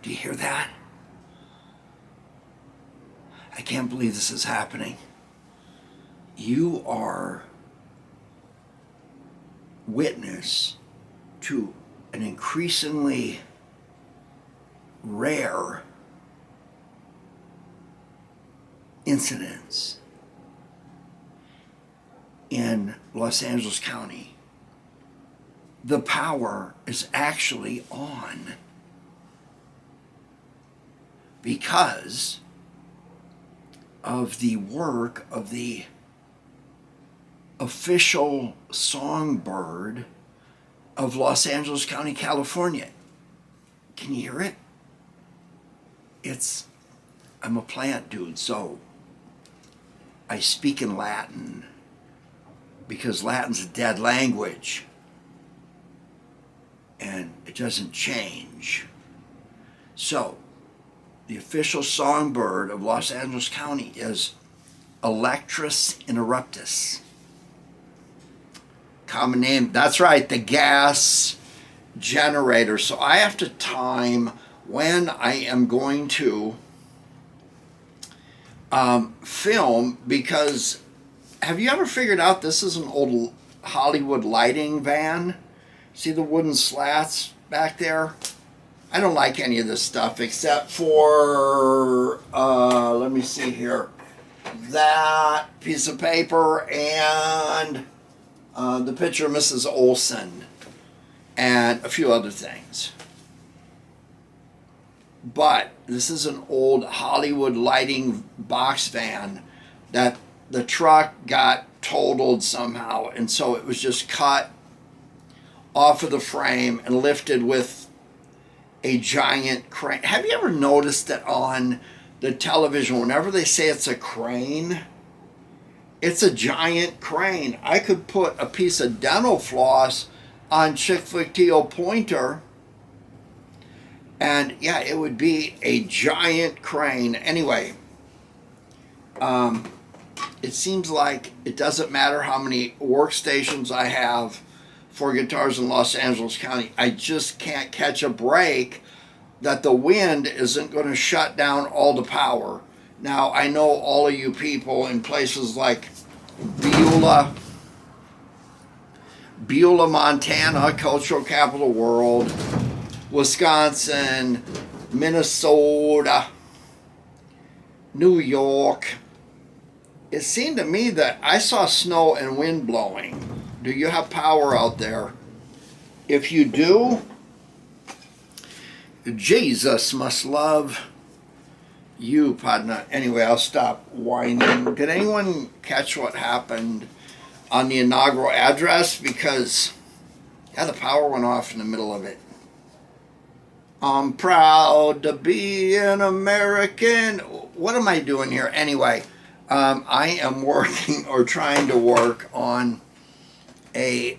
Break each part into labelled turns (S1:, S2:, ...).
S1: Do you hear that? I can't believe this is happening. You are witness to an increasingly rare incidents in Los Angeles County. The power is actually on because of the work of the official songbird of Los Angeles County, California. Can you hear it? I'm a plant dude, so I speak in Latin because Latin's a dead language and it doesn't change. So, the official songbird of Los Angeles County is Electris interruptus. Common name, that's right, the gas generator. So I have to time when I am going to film, because have you ever figured out this is an old Hollywood lighting van? See the wooden slats back there? I don't like any of this stuff except for, let me see here, that piece of paper and the picture of Mrs. Olson and a few other things. But this is an old Hollywood lighting box van that the truck got totaled somehow, and so it was just cut off of the frame and lifted with a giant crane. Have you ever noticed that on the television, whenever they say it's a crane, it's a giant crane? I could put a piece of dental floss on Chick-fil-A pointer, and yeah, it would be a giant crane. Anyway, it seems like it doesn't matter how many workstations I have for guitars in Los Angeles County. I just can't catch a break that the wind isn't going to shut down all the power. Now, I know all of you people in places like Beulah, Montana, cultural capital of the world, Wisconsin, Minnesota, New York. It seemed to me that I saw snow and wind blowing. Do you have power out there? If you do, Jesus must love you, partner. Anyway, I'll stop whining. Did anyone catch what happened on the inaugural address? Because, yeah, the power went off in the middle of it. I'm proud to be an American. What am I doing here? Anyway, I am working or trying to work on the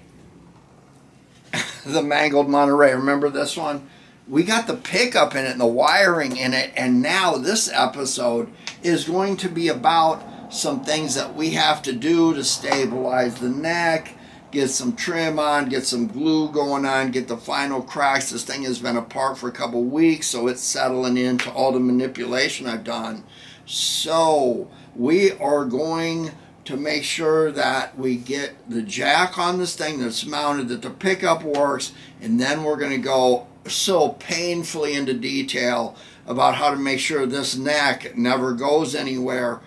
S1: mangled Monterey. Remember this one? We got the pickup in it and the wiring in it, and now this episode is going to be about some things that we have to do to stabilize the neck, get some trim on, get some glue going on, get the final cracks. This thing has been apart for a couple weeks, so it's settling into all the manipulation I've done. So we are going to make sure that we get the jack on this thing that's mounted, that the pickup works, and then we're going to go so painfully into detail about how to make sure this neck never goes anywhere.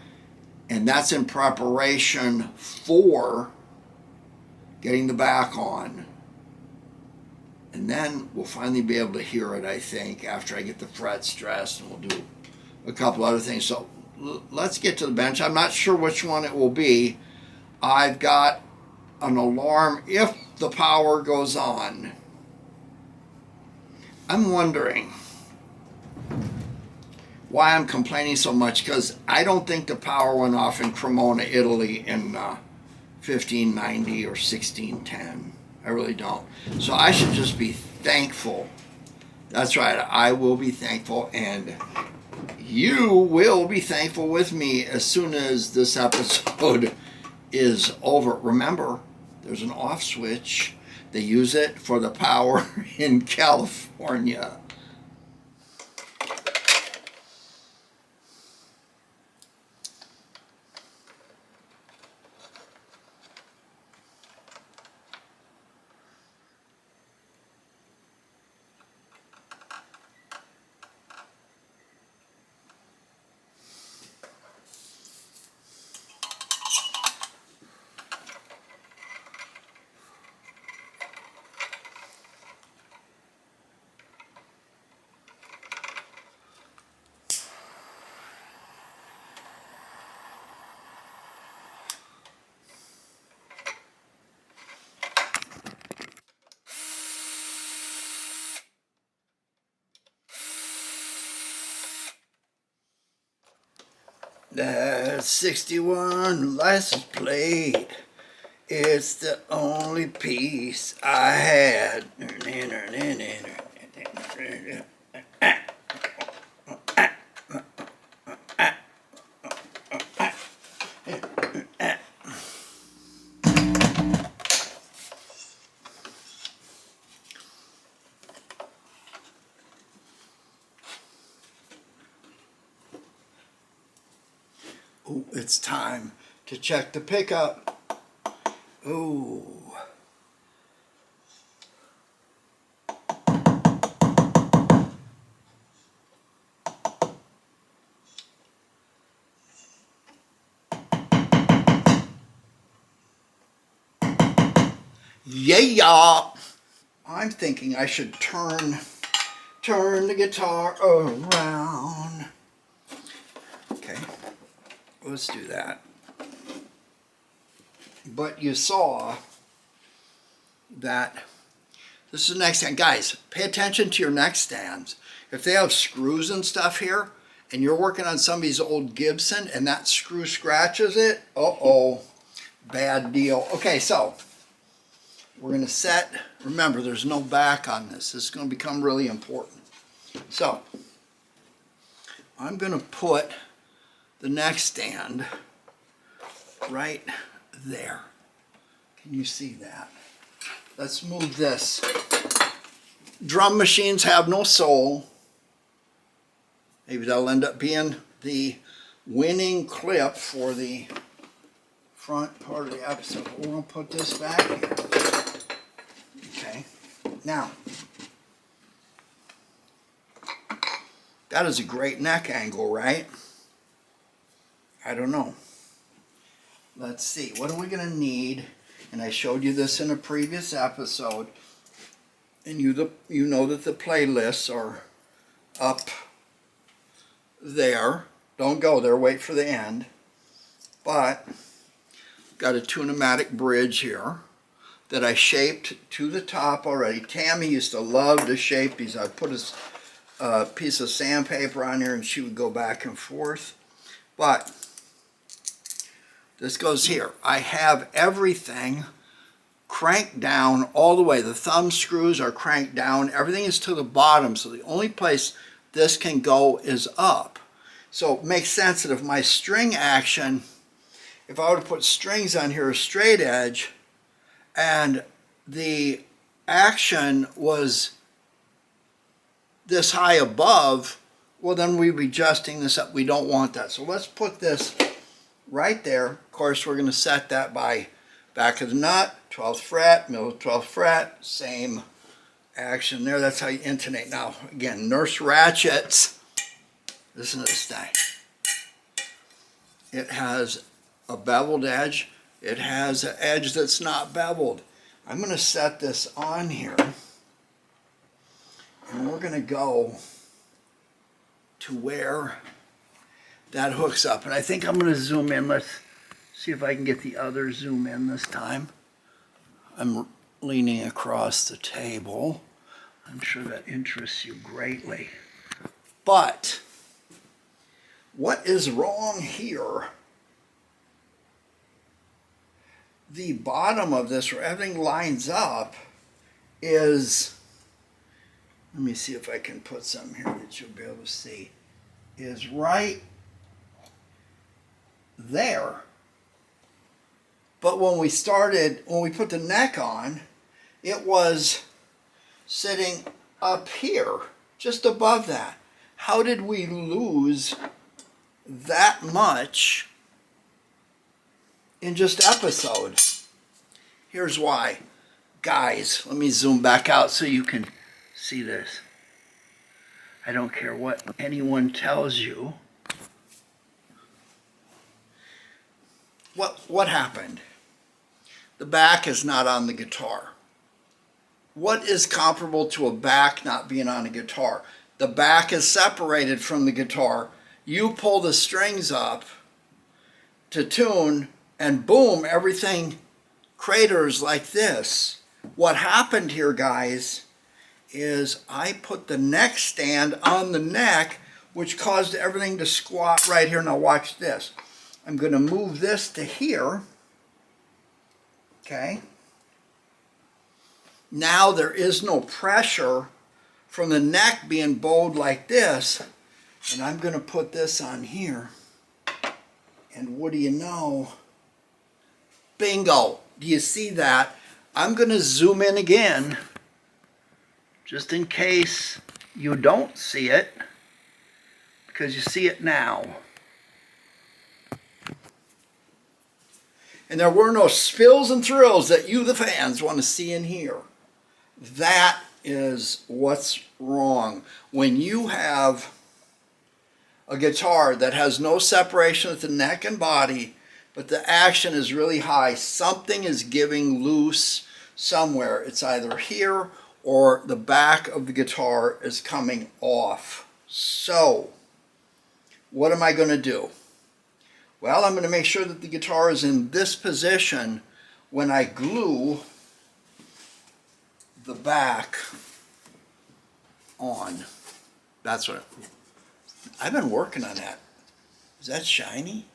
S1: And that's in preparation for getting the back on. And then we'll finally be able to hear it, I think, after I get the frets dressed, and we'll do a couple other things. So let's get to the bench. I'm not sure which one it will be. I've got an alarm if the power goes on. I'm wondering why I'm complaining so much, because I don't think the power went off in Cremona, Italy in 1590 or 1610. I really don't. So I should just be thankful. That's right, I will be thankful, and you will be thankful with me as soon as this episode is over. Remember, there's an off switch. They use it for the power in California. That 61 license plate. It's the only piece I had. Ooh, it's time to check the pickup. Ooh. Yeah. I'm thinking I should turn the guitar around. Okay. Let's do that. But you saw that this is the neck stand. Guys, pay attention to your neck stands. If they have screws and stuff here, and you're working on somebody's old Gibson and that screw scratches it, uh-oh, bad deal. Okay, so we're going to set, remember there's no back on this. This is going to become really important. So I'm going to put the neck stand right there. Can you see that? Let's move this. Drum machines have no soul. Maybe that'll end up being the winning clip for the front part of the episode. We're going to put this back here. Okay. Now, that is a great neck angle, right? I don't know. Let's see. What are we going to need? And I showed you this in a previous episode. And you know that the playlists are up there. Don't go there. Wait for the end. But got a tune-o-matic bridge here that I shaped to the top already. Tammy used to love to shape these. I'd put a piece of sandpaper on here and she would go back and forth. But this goes here. I have everything cranked down all the way. The thumb screws are cranked down. Everything is to the bottom. So the only place this can go is up. So it makes sense that if my string action, if I were to put strings on here, a straight edge, and the action was this high above, well then we'd be adjusting this up. We don't want that. So let's put this right there. Of course, we're going to set that by back of the nut, 12th fret, middle of 12th fret, same action there. That's how you intonate. Now, again, nurse ratchets. Listen to this thing. It has a beveled edge. It has an edge that's not beveled. I'm going to set this on here, and we're going to go to where that hooks up. And I think I'm going to zoom in. Let's see if I can get the other zoom in this time. I'm leaning across the table. I'm sure that interests you greatly. But what is wrong here? The bottom of this, where everything lines up, is, let me see if I can put something here that you'll be able to see, is right there. But when we put the neck on, it was sitting up here, just above that. How did we lose that much in just episode? Here's why. Guys, let me zoom back out so you can see this. I don't care what anyone tells you. What happened? The back is not on the guitar. What is comparable to a back not being on a guitar? The back is separated from the guitar. You pull the strings up to tune, and boom, everything craters like this. What happened here, guys, is I put the neck stand on the neck which caused everything to squat right here. Now watch this. I'm going to move this to here. Okay. Now there is no pressure from the neck being bowed like this. And I'm going to put this on here. And what do you know? Bingo. Do you see that? I'm going to zoom in again, just in case you don't see it, because you see it now. And there were no spills and thrills that you, the fans, want to see in here. That is what's wrong. When you have a guitar that has no separation at the neck and body, but the action is really high, something is giving loose somewhere. It's either here or the back of the guitar is coming off. So, what am I going to do? Well, I'm going to make sure that the guitar is in this position when I glue the back on. That's what I've been working on that. Is that shiny?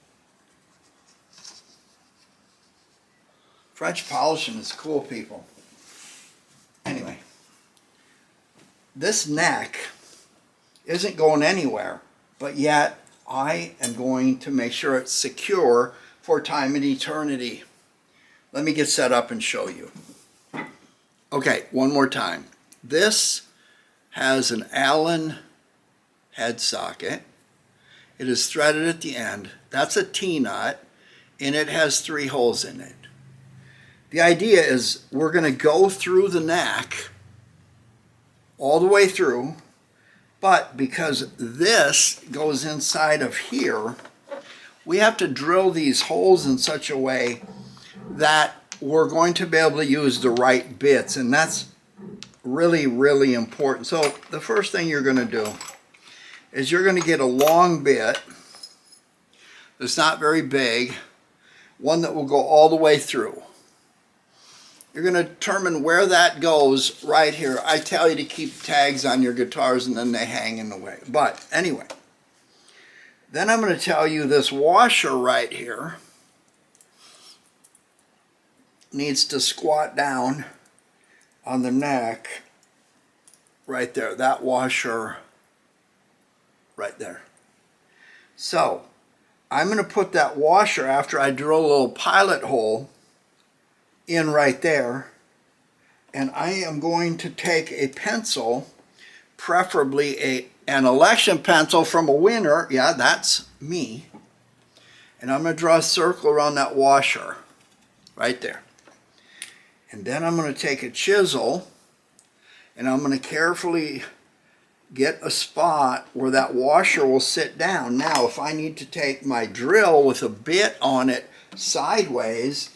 S1: French polishing is cool, people. Anyway, this neck isn't going anywhere, but yet I am going to make sure it's secure for time and eternity. Let me get set up and show you. Okay, one more time. This has an Allen head socket. It is threaded at the end. That's a T-nut, and it has 3 holes in it. The idea is we're going to go through the neck all the way through, but because this goes inside of here, we have to drill these holes in such a way that we're going to be able to use the right bits, and that's really, really important. So the first thing you're going to do is you're going to get a long bit that's not very big, one that will go all the way through. You're going to determine where that goes right here. I tell you to keep tags on your guitars and then they hang in the way. But anyway, then I'm going to tell you this washer right here needs to squat down on the neck right there. That washer right there. So I'm going to put that washer after I drill a little pilot hole in right there, and I am going to take a pencil, preferably an election pencil from a winner. Yeah, that's me. And I'm going to draw a circle around that washer right there. And then I'm going to take a chisel and I'm going to carefully get a spot where that washer will sit down. Now, if I need to take my drill with a bit on it sideways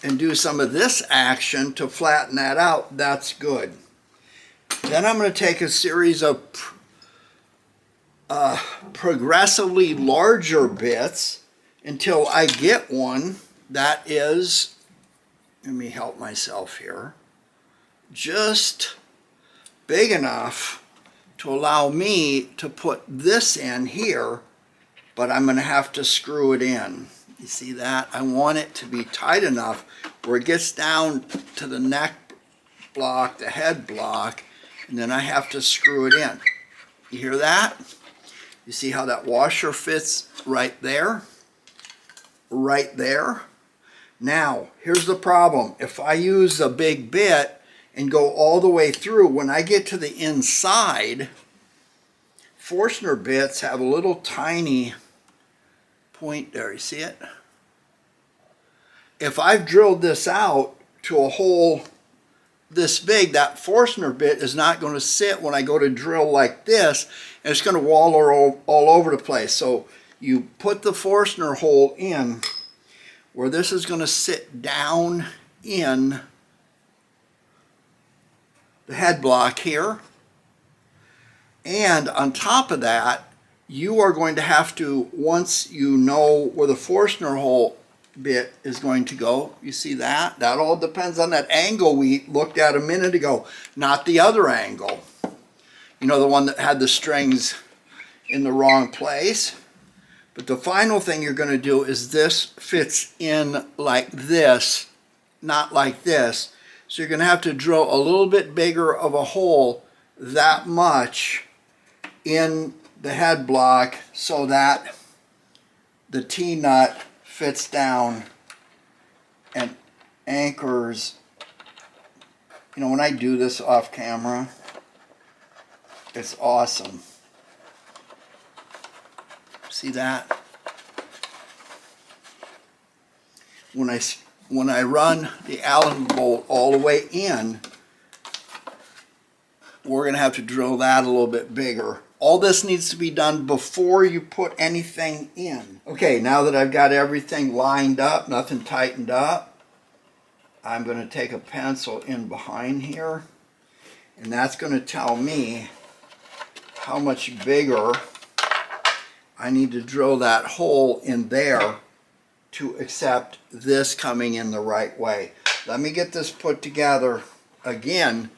S1: and do some of this action to flatten that out, that's good. Then I'm going to take a series of progressively larger bits until I get one that is, let me help myself here, just big enough to allow me to put this in here, but I'm going to have to screw it in. You see that? I want it to be tight enough where it gets down to the neck block, the head block, and then I have to screw it in. You hear that? You see how that washer fits right there? Right there. Now, here's the problem. If I use a big bit and go all the way through, when I get to the inside, Forstner bits have a little tiny point there. You see it? If I've drilled this out to a hole this big, that Forstner bit is not going to sit when I go to drill like this, and it's going to waller all over the place. So you put the Forstner hole in where this is going to sit down in the head block here. And on top of that, you are going to have to, once you know where the Forstner hole bit is going to go, you see that? That all depends on that angle we looked at a minute ago, not the other angle. You know, the one that had the strings in the wrong place. But the final thing you're going to do is this fits in like this, not like this. So you're going to have to drill a little bit bigger of a hole, that much, in the head block so that the T-nut fits down and anchors. You know, when I do this off camera, it's awesome. See that? When I run the Allen bolt all the way in, we're going to have to drill that a little bit bigger. All this needs to be done before you put anything in. Okay, now that I've got everything lined up, nothing tightened up, I'm going to take a pencil in behind here, and that's going to tell me how much bigger I need to drill that hole in there to accept this coming in the right way. Let me get this put together again.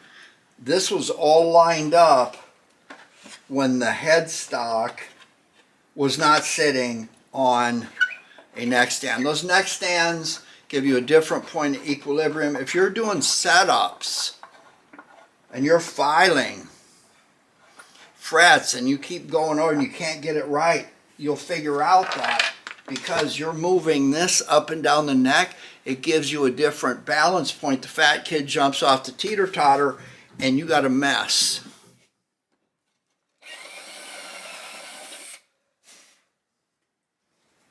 S1: This was all lined up when the headstock was not sitting on a neck stand. Those neck stands give you a different point of equilibrium. If you're doing setups and you're filing frets and you keep going over and you can't get it right, you'll figure out that because you're moving this up and down the neck, it gives you a different balance point. The fat kid jumps off the teeter-totter and you got a mess.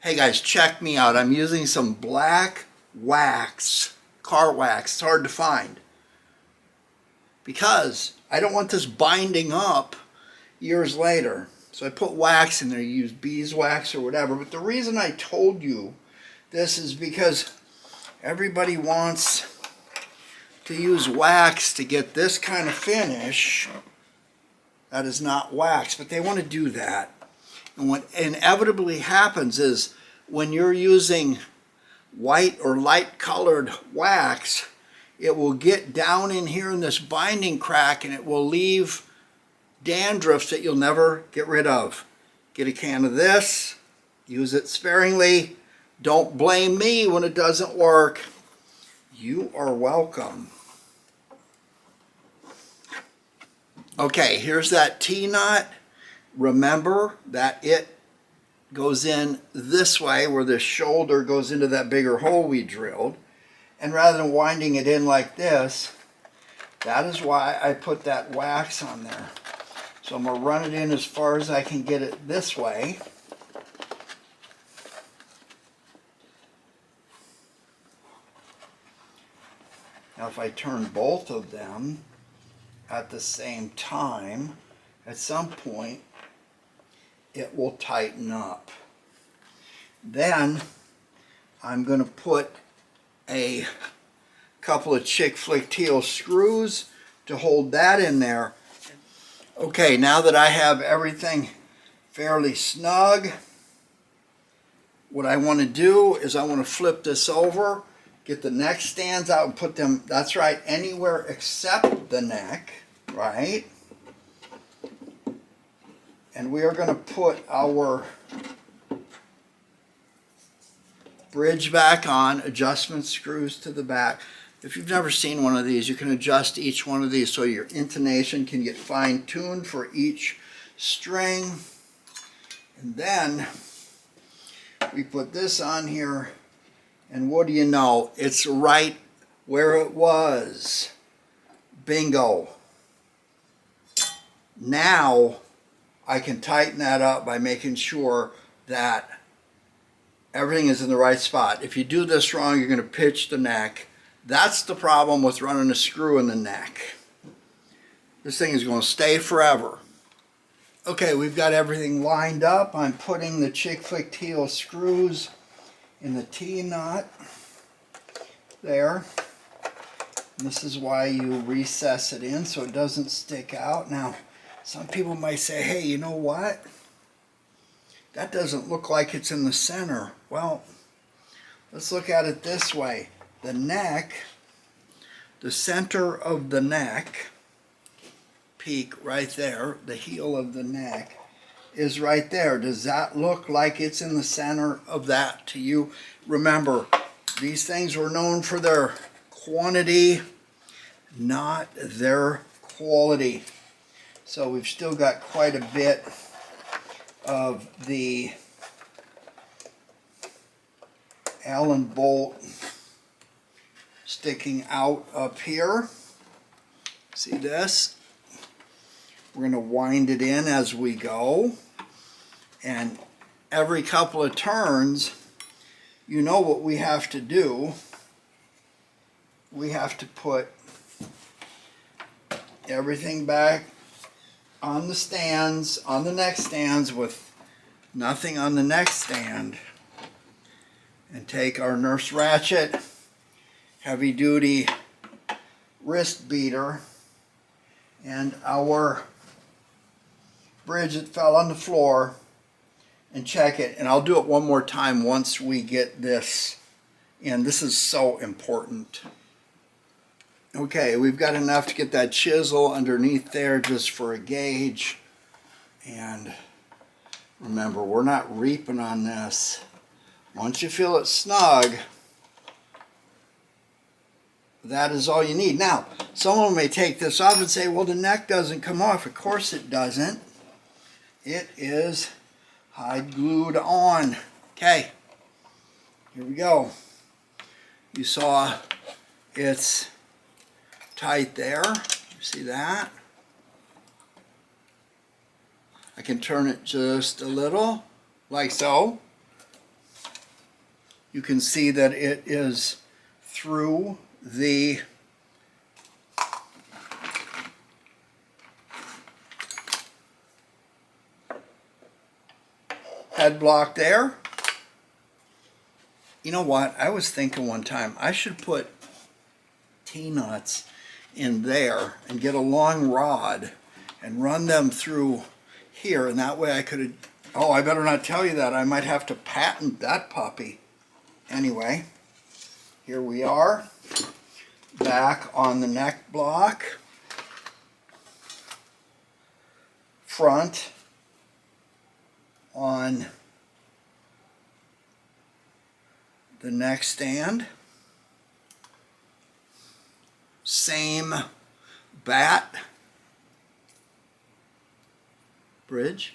S1: Hey guys, check me out. I'm using some black wax, car wax. It's hard to find because I don't want this binding up years later. So I put wax in there. You use beeswax or whatever. But the reason I told you this is because everybody wants to use wax to get this kind of finish that is not wax, but they want to do that. And what inevitably happens is when you're using white or light colored wax, it will get down in here in this binding crack and it will leave dandruff that you'll never get rid of. Get a can of this, use it sparingly. Don't blame me when it doesn't work. You are welcome. Okay, here's that T-nut. Remember that it goes in this way where the shoulder goes into that bigger hole we drilled. And rather than winding it in like this, that is why I put that wax on there. So I'm going to run it in as far as I can get it this way. Now if I turn both of them at the same time, at some point it will tighten up. Then I'm going to put a couple of chick flick teal screws to hold that in there. Okay, now that I have everything fairly snug, what I want to do is I want to flip this over, get the neck stands out and put them, that's right, anywhere except the neck, right? And we are going to put our bridge back on, adjustment screws to the back. If you've never seen one of these, you can adjust each one of these so your intonation can get fine-tuned for each string. And then we put this on here, and what do you know? It's right where it was. Bingo. Now I can tighten that up by making sure that everything is in the right spot. If you do this wrong, you're going to pitch the neck. That's the problem with running a screw in the neck. This thing is going to stay forever. Okay, we've got everything lined up. I'm putting the chick flick teal screws in the T-nut there. And this is why you recess it in so it doesn't stick out. Now, some people might say, hey, you know what? That doesn't look like it's in the center. Well, let's look at it this way. The neck, the center of the neck peak right there, the heel of the neck, is right there. Does that look like it's in the center of that to you? Remember, these things were known for their quantity, not their quality. So we've still got quite a bit of the Allen bolt sticking out up here. See this? We're going to wind it in as we go. And every couple of turns, you know what we have to do. We have to put everything back on the stands, on the neck stands, with nothing on the neck stand. And take our nurse ratchet, heavy duty wrist beater, and our bridge that fell on the floor, and check it. And I'll do it one more time once we get this in. This is so important. Okay, we've got enough to get that chisel underneath there just for a gauge. And remember, we're not reaping on this. Once you feel it snug, that is all you need. Now, someone may take this off and say, well, the neck doesn't come off. Of course it doesn't. It is hide glued on. Okay, here we go. You saw it's tight there. You see that? I can turn it just a little, like so. You can see that it is through the head block there. You know what? I was thinking one time I should put T-nuts in there and get a long rod and run them through here, and that way I could, oh, I better not tell you that. I might have to patent that puppy. Anyway, here we are, back on the neck block, front on the neck stand, same bat, bridge,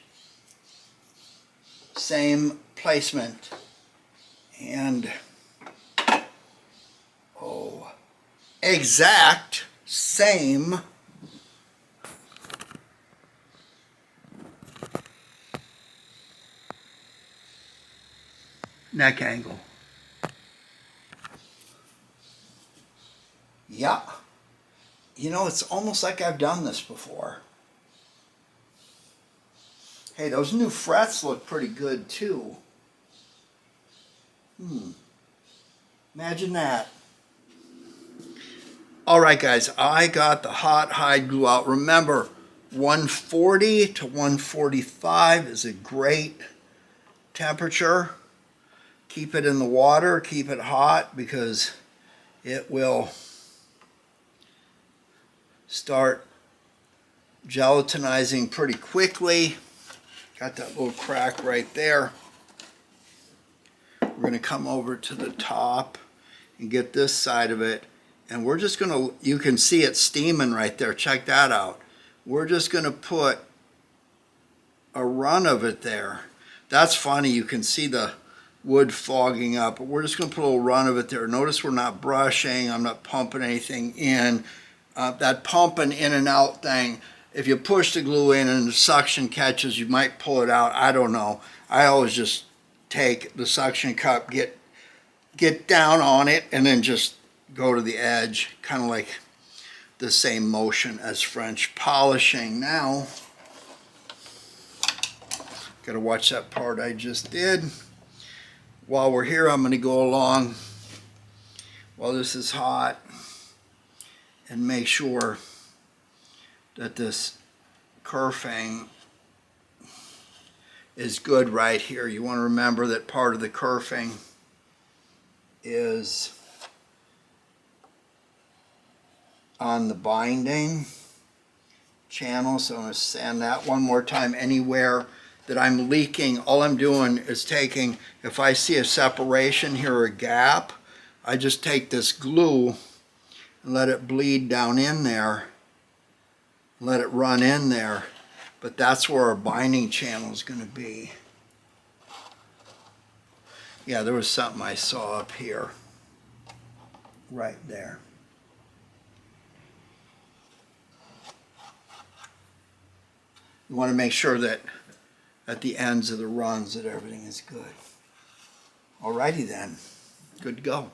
S1: same placement, and exact same neck angle. Yeah. You know, it's almost like I've done this before. Hey, those new frets look pretty good too. Imagine that. Alright guys, I got the hot hide glue out. Remember, 140 to 145 is a great temperature. Keep it in the water, keep it hot, because it will start gelatinizing pretty quickly. Got that little crack right there. We're going to come over to the top and get this side of it. And we're just going to, you can see it steaming right there. Check that out. We're just going to put a run of it there. That's funny. You can see the wood fogging up. But we're just going to put a little run of it there. Notice we're not brushing. I'm not pumping anything in. That pumping in and out thing, if you push the glue in and the suction catches, you might pull it out. I don't know. I always just take the suction cup, get down on it, and then just go to the edge, kind of like the same motion as French polishing. Now, gotta watch that part I just did. While we're here, I'm gonna go along while this is hot and make sure that this kerfing is good right here. You want to remember that part of the kerfing is on the binding. channel. So I'm going to sand that one more time. Anywhere that I'm leaking, all I'm doing is taking, if I see a separation here or a gap, I just take this glue and let it bleed down in there, let it run in there. But that's where our binding channel is going to be. Yeah, there was something I saw up here, right there. You want to make sure that at the ends of the runs that everything is good. Alrighty then, good to go.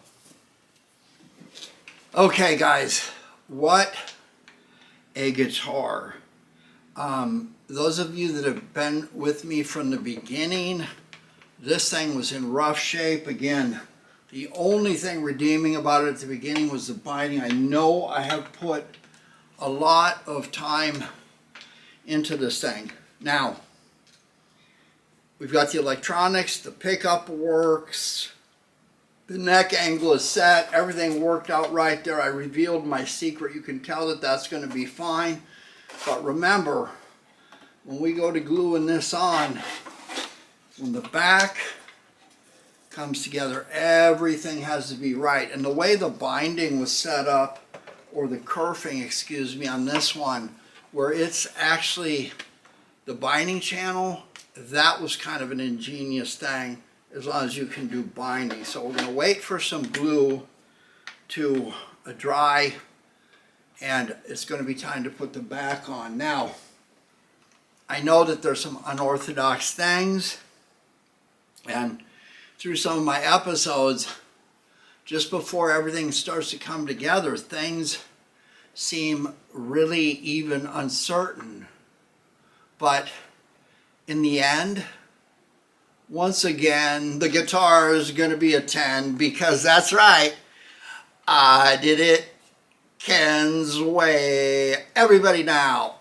S1: Okay guys, what a guitar. Those of you that have been with me from the beginning, this thing was in rough shape. Again, the only thing redeeming about it at the beginning was the binding. I know I have put a lot of time into this thing. Now, we've got the electronics, the pickup works, the neck angle is set, everything worked out right there. I revealed my secret. You can tell that that's going to be fine. But remember, when we go to gluing this on, when the back comes together, everything has to be right. And the way the binding was set up, or the kerfing, excuse me, on this one, where it's actually the binding channel, that was kind of an ingenious thing, as long as you can do binding. So we're going to wait for some glue to dry, and it's going to be time to put the back on. Now, I know that there's some unorthodox things, and through some of my episodes, just before everything starts to come together, things seem really even uncertain. But in the end, once again, the guitar is going to be a 10, because that's right, I did it Ken's way. Everybody now,